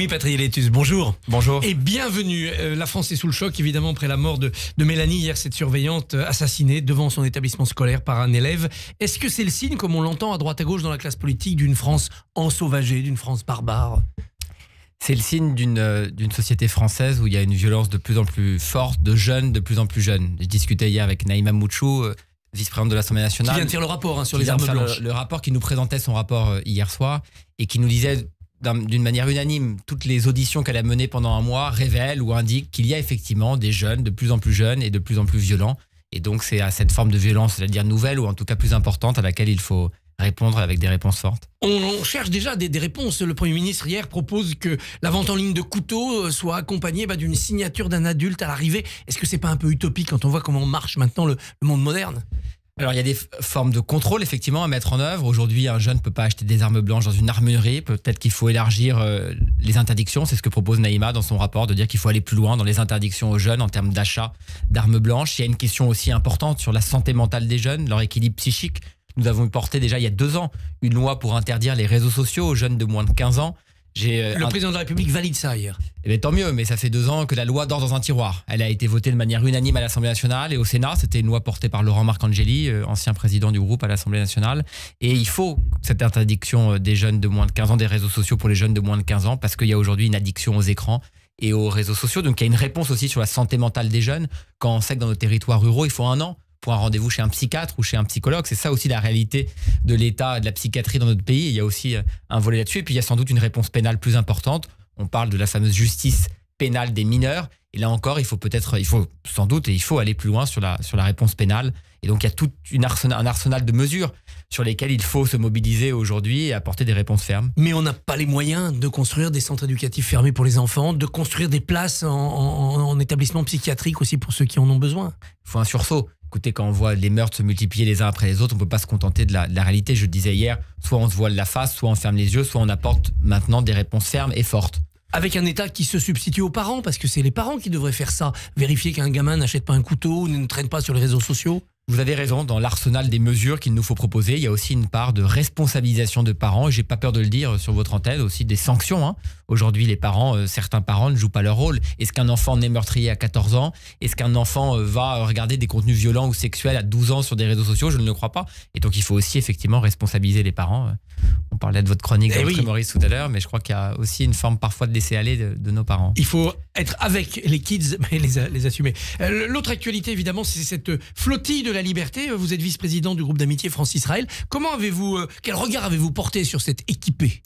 Rémi Patriélétus, bonjour. Bonjour. Et bienvenue. La France est sous le choc, évidemment, après la mort de Mélanie, hier, cette surveillante assassinée devant son établissement scolaire par un élève. Est-ce que c'est le signe, comme on l'entend à droite à gauche dans la classe politique, d'une France ensauvagée, d'une France barbare ? C'est le signe d'une société française où il y a une violence de plus en plus forte, de jeunes, de plus en plus jeunes. Je discutais hier avec Naïma Mouchou, vice-présidente de l'Assemblée nationale. Qui vient de faire le rapport sur les armes blanches. Le rapport qui nous présentait son rapport hier soir et qui nous disait d'une manière unanime, toutes les auditions qu'elle a menées pendant un mois révèlent ou indiquent qu'il y a effectivement des jeunes de plus en plus jeunes et de plus en plus violents. Et donc c'est à cette forme de violence, c'est-à-dire nouvelle ou en tout cas plus importante, à laquelle il faut répondre avec des réponses fortes. On cherche déjà des réponses. Le Premier ministre hier propose que la vente en ligne de couteaux soit accompagnée d'une signature d'un adulte à l'arrivée. Est-ce que c'est pas un peu utopique quand on voit comment marche maintenant le monde moderne ? Alors il y a des formes de contrôle effectivement à mettre en œuvre. Aujourd'hui, un jeune ne peut pas acheter des armes blanches dans une armurerie. Peut-être qu'il faut élargir les interdictions. C'est ce que propose Naïma dans son rapport, de dire qu'il faut aller plus loin dans les interdictions aux jeunes en termes d'achat d'armes blanches. Il y a une question aussi importante sur la santé mentale des jeunes, leur équilibre psychique. Nous avons porté déjà il y a 2 ans une loi pour interdire les réseaux sociaux aux jeunes de moins de 15 ans. Le président de la République valide ça hier. Eh bien, tant mieux, mais ça fait 2 ans que la loi dort dans un tiroir. Elle a été votée de manière unanime à l'Assemblée nationale et au Sénat. C'était une loi portée par Laurent Marcangeli, ancien président du groupe à l'Assemblée nationale. Et il faut cette interdiction des jeunes de moins de 15 ans, des réseaux sociaux pour les jeunes de moins de 15 ans, parce qu'il y a aujourd'hui une addiction aux écrans et aux réseaux sociaux. Donc il y a une réponse aussi sur la santé mentale des jeunes. Quand on sait que dans nos territoires ruraux, il faut 1 an pour un rendez-vous chez un psychiatre ou chez un psychologue. C'est ça aussi la réalité de l'état de la psychiatrie dans notre pays. Il y a aussi un volet là-dessus. Et puis il y a sans doute une réponse pénale plus importante. On parle de la fameuse justice pénale des mineurs. Et là encore, il faut sans doute aller plus loin sur la réponse pénale. Et donc il y a tout un arsenal de mesures sur lesquelles il faut se mobiliser aujourd'hui et apporter des réponses fermes. Mais on n'a pas les moyens de construire des centres éducatifs fermés pour les enfants, de construire des places en établissement psychiatrique aussi pour ceux qui en ont besoin. Il faut un sursaut. Écoutez, quand on voit les meurtres se multiplier les uns après les autres, on ne peut pas se contenter de la réalité. Je le disais hier, soit on se voile la face, soit on ferme les yeux, soit on apporte maintenant des réponses fermes et fortes. Avec un État qui se substitue aux parents, parce que c'est les parents qui devraient faire ça. Vérifier qu'un gamin n'achète pas un couteau ou ne traîne pas sur les réseaux sociaux. Vous avez raison, dans l'arsenal des mesures qu'il nous faut proposer, il y a aussi une part de responsabilisation de parents, et j'ai pas peur de le dire sur votre antenne, aussi des sanctions. Aujourd'hui, les parents, certains parents ne jouent pas leur rôle. Est-ce qu'un enfant naît meurtrier à 14 ans ? Est-ce qu'un enfant va regarder des contenus violents ou sexuels à 12 ans sur des réseaux sociaux ? Je ne le crois pas. Et donc, il faut aussi effectivement responsabiliser les parents. On parlait de votre chronique Maurice tout à l'heure, mais je crois qu'il y a aussi une forme parfois de laisser aller de nos parents. Il faut être avec les kids, mais les assumer. L'autre actualité, évidemment, c'est cette flottille de la liberté. Vous êtes vice-président du groupe d'amitié France-Israël. Quel regard avez-vous porté sur cette équipée ?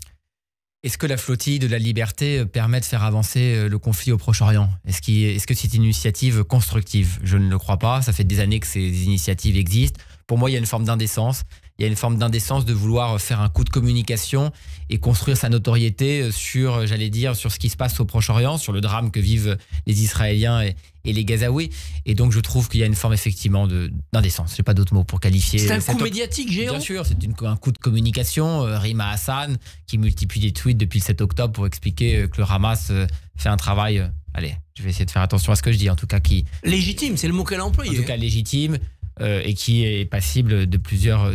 Est-ce que la flottille de la liberté permet de faire avancer le conflit au Proche-Orient ? Est-ce que c'est une initiative constructive ? Je ne le crois pas. Ça fait des années que ces initiatives existent. Pour moi, il y a une forme d'indécence. Il y a une forme d'indécence de vouloir faire un coup de communication et construire sa notoriété sur ce qui se passe au Proche-Orient, sur le drame que vivent les Israéliens et les Gazaouis. Et donc, je trouve qu'il y a une forme effectivement d'indécence. Je n'ai pas d'autres mots pour qualifier. C'est un coup médiatique géant. Bien sûr, c'est un coup de communication. Rima Hassan, qui multiplie des tweets depuis le 7 octobre pour expliquer que le Hamas fait un travail... Allez, je vais essayer de faire attention à ce que je dis. En tout cas, légitime, c'est le mot qu'elle a employé. En tout cas, légitime. Et qui est passible de plusieurs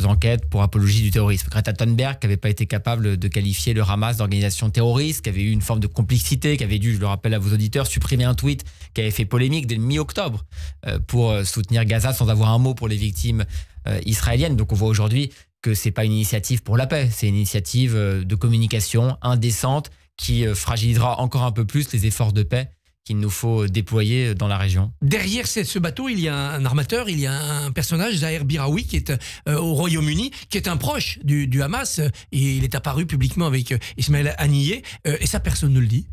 enquêtes pour apologie du terrorisme. Greta Thunberg, qui n'avait pas été capable de qualifier le Hamas d'organisation terroriste, qui avait eu une forme de complicité, qui avait dû, je le rappelle à vos auditeurs, supprimer un tweet qui avait fait polémique dès le mi-octobre pour soutenir Gaza sans avoir un mot pour les victimes israéliennes. Donc on voit aujourd'hui que ce n'est pas une initiative pour la paix, c'est une initiative de communication indécente qui fragilisera encore un peu plus les efforts de paix qu'il nous faut déployer dans la région. Derrière ce bateau, il y a un armateur, il y a un personnage, Zahir Biraoui, qui est au Royaume-Uni, qui est un proche du Hamas, et il est apparu publiquement avec Ismaël Haniyeh, et ça, personne ne le dit.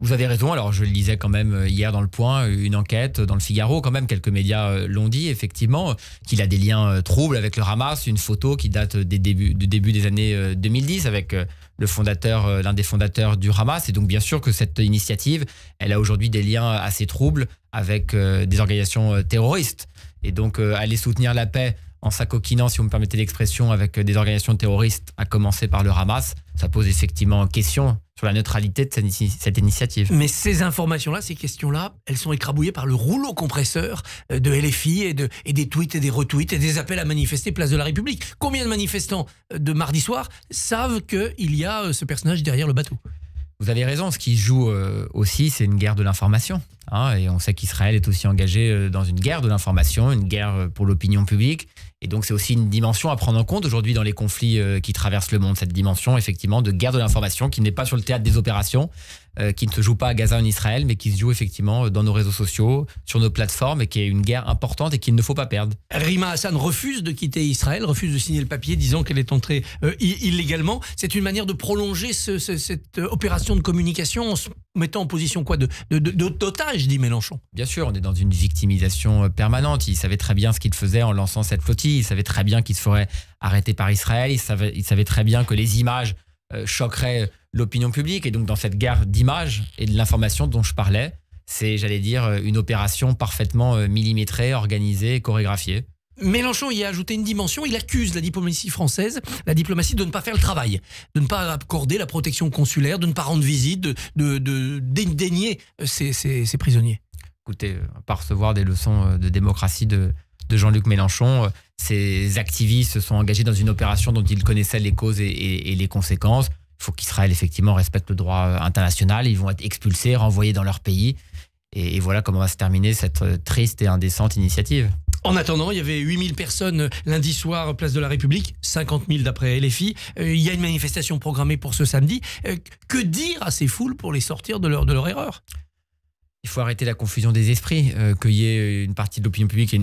Vous avez raison, alors je le lisais quand même hier dans Le Point, une enquête dans Le Figaro, quand même, quelques médias l'ont dit, effectivement, qu'il a des liens troubles avec le Hamas, une photo qui date du début des années 2010 avec l'un des fondateurs du Hamas, et donc bien sûr que cette initiative, elle a aujourd'hui des liens assez troubles avec des organisations terroristes, et donc aller soutenir la paix en s'acoquinant, si vous me permettez l'expression, avec des organisations terroristes, à commencer par le Hamas, ça pose effectivement question sur la neutralité de cette initiative. Mais ces informations-là, ces questions-là, elles sont écrabouillées par le rouleau compresseur de LFI et des tweets et des retweets et des appels à manifester place de la République. Combien de manifestants de mardi soir savent qu'il y a ce personnage derrière le bateau ? Vous avez raison, ce qui se joue aussi, c'est une guerre de l'information. Hein, et on sait qu'Israël est aussi engagé dans une guerre de l'information, une guerre pour l'opinion publique. Et donc, c'est aussi une dimension à prendre en compte aujourd'hui dans les conflits qui traversent le monde. Cette dimension, effectivement, de guerre de l'information qui n'est pas sur le théâtre des opérations, qui ne se joue pas à Gaza en Israël, mais qui se joue effectivement dans nos réseaux sociaux, sur nos plateformes, et qui est une guerre importante et qu'il ne faut pas perdre. Rima Hassan refuse de quitter Israël, refuse de signer le papier disant qu'elle est entrée illégalement. C'est une manière de prolonger cette opération de communication en se mettant en position quoi, d'otage, dit Mélenchon. Bien sûr, on est dans une victimisation permanente. Il savait très bien ce qu'il faisait en lançant cette flottille. Il savait très bien qu'il se ferait arrêter par Israël. Il savait très bien que les images choqueraient l'opinion publique. Et donc, dans cette guerre d'images et de l'information dont je parlais, c'est, j'allais dire, une opération parfaitement millimétrée, organisée, chorégraphiée. Mélenchon y a ajouté une dimension, il accuse la diplomatie française, la diplomatie de ne pas faire le travail, de ne pas accorder la protection consulaire, de ne pas rendre visite, de dédaigner ces prisonniers. Écoutez, à part recevoir des leçons de démocratie de Jean-Luc Mélenchon, ces activistes se sont engagés dans une opération dont ils connaissaient les causes et les conséquences. Il faut qu'Israël effectivement respecte le droit international, ils vont être expulsés, renvoyés dans leur pays. Et voilà comment va se terminer cette triste et indécente initiative. En attendant, il y avait 8000 personnes lundi soir, place de la République, 50 000 d'après LFI. Il y a une manifestation programmée pour ce samedi. Que dire à ces foules pour les sortir de leur erreur ? Il faut arrêter la confusion des esprits, qu'il y ait une partie de l'opinion publique,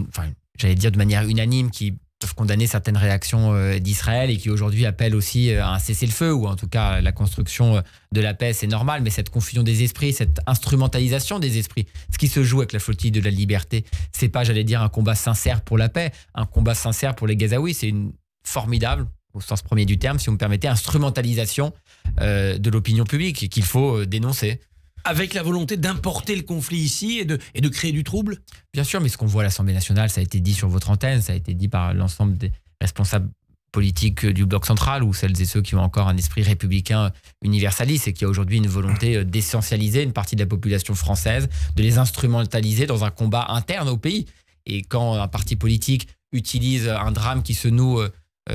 j'allais dire de manière unanime, qui peuvent condamner certaines réactions d'Israël et qui aujourd'hui appellent aussi à un cessez-le-feu ou en tout cas la construction de la paix, c'est normal, mais cette confusion des esprits, cette instrumentalisation des esprits, ce qui se joue avec la flottille de la liberté, c'est pas, j'allais dire, un combat sincère pour la paix, un combat sincère pour les Gazaouis, c'est une formidable, au sens premier du terme, si vous me permettez, instrumentalisation de l'opinion publique qu'il faut dénoncer. Avec la volonté d'importer le conflit ici et de créer du trouble ? Bien sûr, mais ce qu'on voit à l'Assemblée nationale, ça a été dit sur votre antenne, ça a été dit par l'ensemble des responsables politiques du bloc central ou celles et ceux qui ont encore un esprit républicain universaliste et qui a aujourd'hui une volonté d'essentialiser une partie de la population française, de les instrumentaliser dans un combat interne au pays. Et quand un parti politique utilise un drame qui se noue,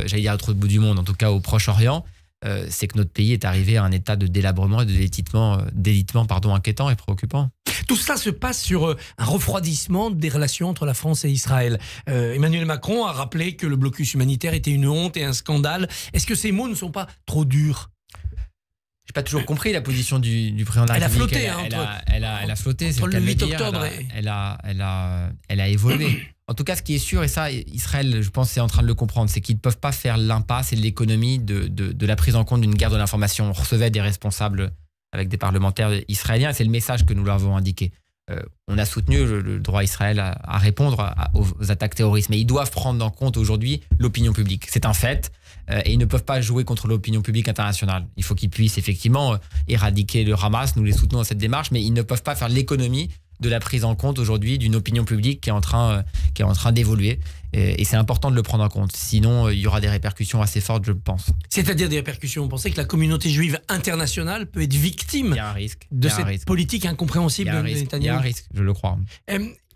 j'allais dire à l'autre bout du monde, en tout cas au Proche-Orient, c'est que notre pays est arrivé à un état de délabrement et de d'élitement inquiétant et préoccupant. Tout cela se passe sur un refroidissement des relations entre la France et Israël. Emmanuel Macron a rappelé que le blocus humanitaire était une honte et un scandale. Est-ce que ces mots ne sont pas trop durs ? J'ai pas toujours compris la position du président de la République. Elle a flotté. Entre le 8 octobre elle a évolué. En tout cas, ce qui est sûr, et ça, Israël, je pense, est en train de le comprendre, c'est qu'ils ne peuvent pas faire l'impasse et l'économie de la prise en compte d'une guerre de l'information. On recevait des responsables avec des parlementaires israéliens, et c'est le message que nous leur avons indiqué. On a soutenu le droit d'Israël à répondre aux attaques terroristes, mais ils doivent prendre en compte aujourd'hui l'opinion publique. C'est un fait, et ils ne peuvent pas jouer contre l'opinion publique internationale. Il faut qu'ils puissent effectivement éradiquer le Hamas, nous les soutenons dans cette démarche, mais ils ne peuvent pas faire l'économie de la prise en compte aujourd'hui d'une opinion publique qui est en train d'évoluer. Et c'est important de le prendre en compte. Sinon, il y aura des répercussions assez fortes, je pense. C'est-à-dire des répercussions. Vous pensez que la communauté juive internationale peut être victime de cette politique incompréhensible de Netanyahou ? Il y a un risque, je le crois.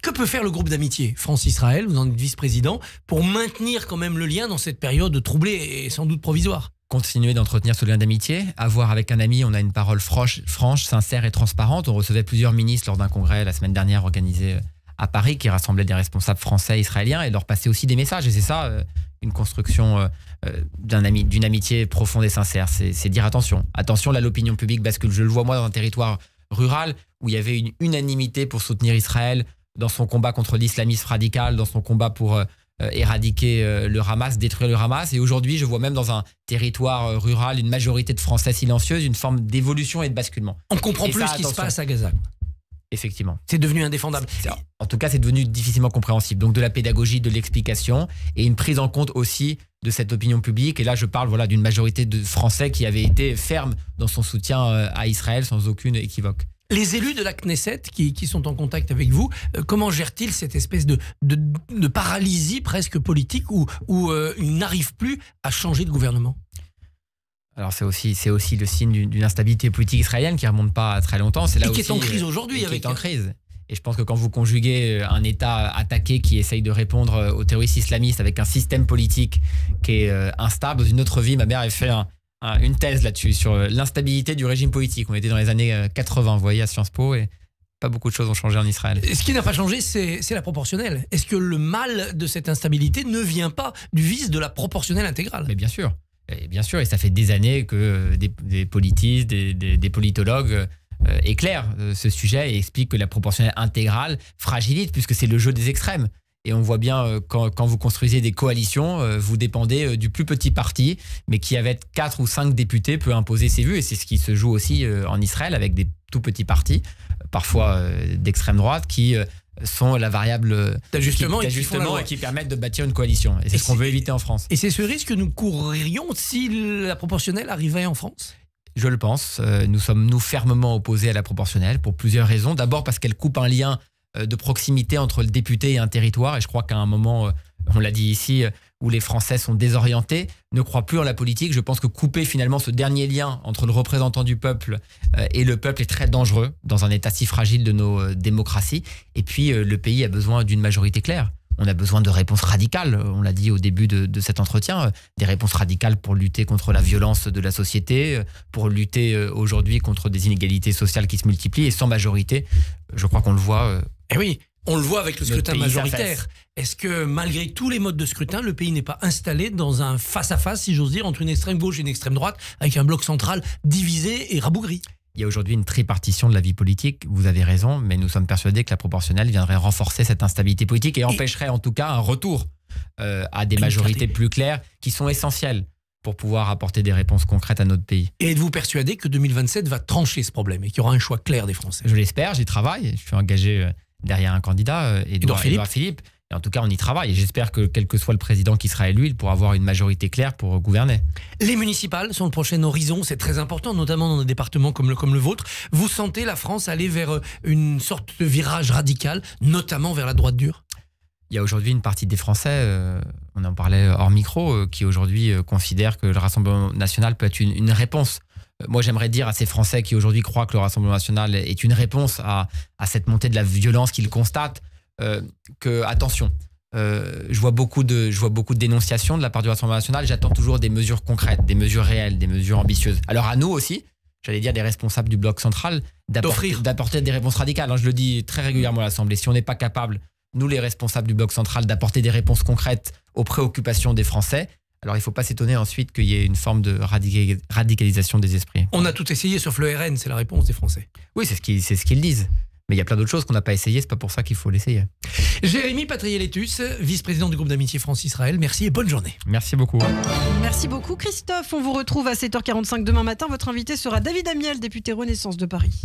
Que peut faire le groupe d'amitié France-Israël, vous en êtes vice-président, pour maintenir quand même le lien dans cette période troublée et sans doute provisoire ? Continuer d'entretenir ce lien d'amitié. Avoir avec un ami, on a une parole franche, sincère et transparente. On recevait plusieurs ministres lors d'un congrès la semaine dernière organisé à Paris qui rassemblait des responsables français et israéliens et leur passait aussi des messages. Et c'est ça, une construction d'une amitié profonde et sincère. C'est dire attention. Attention, là, l'opinion publique bascule. Je le vois moi dans un territoire rural où il y avait une unanimité pour soutenir Israël dans son combat contre l'islamisme radical, dans son combat pour éradiquer le Hamas, détruire le Hamas. Et aujourd'hui, je vois même dans un territoire rural une majorité de Français silencieuses, une forme d'évolution et de basculement. On comprend plus ce qui se passe à Gaza. Effectivement. C'est devenu indéfendable. En tout cas, c'est devenu difficilement compréhensible. Donc de la pédagogie, de l'explication et une prise en compte aussi de cette opinion publique. Et là, je parle d'une majorité de Français qui avait été ferme dans son soutien à Israël sans aucune équivoque. Les élus de la Knesset qui sont en contact avec vous, comment gèrent-ils cette espèce de paralysie presque politique où ils n'arrivent plus à changer de gouvernement ? Alors c'est aussi le signe d'une instabilité politique israélienne qui ne remonte pas à très longtemps. C'est là qui est en crise aujourd'hui. Qui est en crise. Et je pense que quand vous conjuguez un État attaqué qui essaye de répondre aux terroristes islamistes avec un système politique qui est instable, dans une autre vie, ma mère avait fait un une thèse là-dessus, sur l'instabilité du régime politique. On était dans les années 80, vous voyez, à Sciences Po, et pas beaucoup de choses ont changé en Israël. Ce qui n'a pas changé, c'est la proportionnelle. Est-ce que le mal de cette instabilité ne vient pas du vice de la proportionnelle intégrale? Mais bien sûr. Et bien sûr, et ça fait des années que des politistes, des politologues éclairent ce sujet et expliquent que la proportionnelle intégrale fragilise, puisque c'est le jeu des extrêmes. Et on voit bien quand vous construisez des coalitions, vous dépendez du plus petit parti, mais qui avec 4 ou 5 députés peut imposer ses vues. Et c'est ce qui se joue aussi en Israël avec des tout petits partis, parfois d'extrême droite, qui sont la variable d'ajustement et qui permettent de bâtir une coalition. Et c'est ce qu'on veut éviter en France. Et c'est ce risque que nous courrions si la proportionnelle arrivait en France? Je le pense. Nous sommes fermement opposés à la proportionnelle pour plusieurs raisons. D'abord parce qu'elle coupe un lien de proximité entre le député et un territoire. Et je crois qu'à un moment, on l'a dit ici, où les Français sont désorientés, ne croient plus en la politique. Je pense que couper finalement ce dernier lien entre le représentant du peuple et le peuple est très dangereux dans un état si fragile de nos démocraties. Et puis, le pays a besoin d'une majorité claire. On a besoin de réponses radicales, on l'a dit au début de cet entretien, des réponses radicales pour lutter contre la violence de la société, pour lutter aujourd'hui contre des inégalités sociales qui se multiplient. Et sans majorité, je crois qu'on le voit. Eh oui, on le voit avec le scrutin majoritaire. Est-ce que malgré tous les modes de scrutin, le pays n'est pas installé dans un face-à-face, si j'ose dire, entre une extrême gauche et une extrême droite, avec un bloc central divisé et rabougri? Il y a aujourd'hui une tripartition de la vie politique, vous avez raison, mais nous sommes persuadés que la proportionnelle viendrait renforcer cette instabilité politique et empêcherait en tout cas un retour à des majorités plus claires qui sont essentielles pour pouvoir apporter des réponses concrètes à notre pays. Et êtes-vous persuadé que 2027 va trancher ce problème et qu'il y aura un choix clair des Français? Je l'espère, j'y travaille, je suis engagé derrière un candidat, Édouard Philippe. Et en tout cas, on y travaille. Et j'espère que quel que soit le président qui sera élu, il pourra avoir une majorité claire pour gouverner. Les municipales sont le prochain horizon. C'est très important, notamment dans des départements comme le vôtre. Vous sentez la France aller vers une sorte de virage radical, notamment vers la droite dure? Il y a aujourd'hui une partie des Français, on en parlait hors micro, qui aujourd'hui considèrent que le Rassemblement national peut être une réponse. Moi, j'aimerais dire à ces Français qui aujourd'hui croient que le Rassemblement national est une réponse à cette montée de la violence qu'ils constatent, que attention, je vois beaucoup de dénonciations de la part du Rassemblement national. J'attends toujours des mesures concrètes, des mesures réelles, des mesures ambitieuses. Alors à nous aussi, j'allais dire des responsables du bloc central, d'apporter des réponses radicales. Je le dis très régulièrement à l'Assemblée. Si on n'est pas capable, nous les responsables du bloc central, d'apporter des réponses concrètes aux préoccupations des Français, alors il ne faut pas s'étonner ensuite qu'il y ait une forme de radicalisation des esprits. On a tout essayé sauf le RN, c'est la réponse des Français. Oui, c'est ce qu'ils disent. Mais il y a plein d'autres choses qu'on n'a pas essayé, c'est pas pour ça qu'il faut l'essayer. Jérémy Patrier-Letus, vice-président du groupe d'amitié France-Israël, merci et bonne journée. Merci beaucoup. Merci beaucoup Christophe. On vous retrouve à 7h45 demain matin. Votre invité sera David Amiel, député Renaissance de Paris.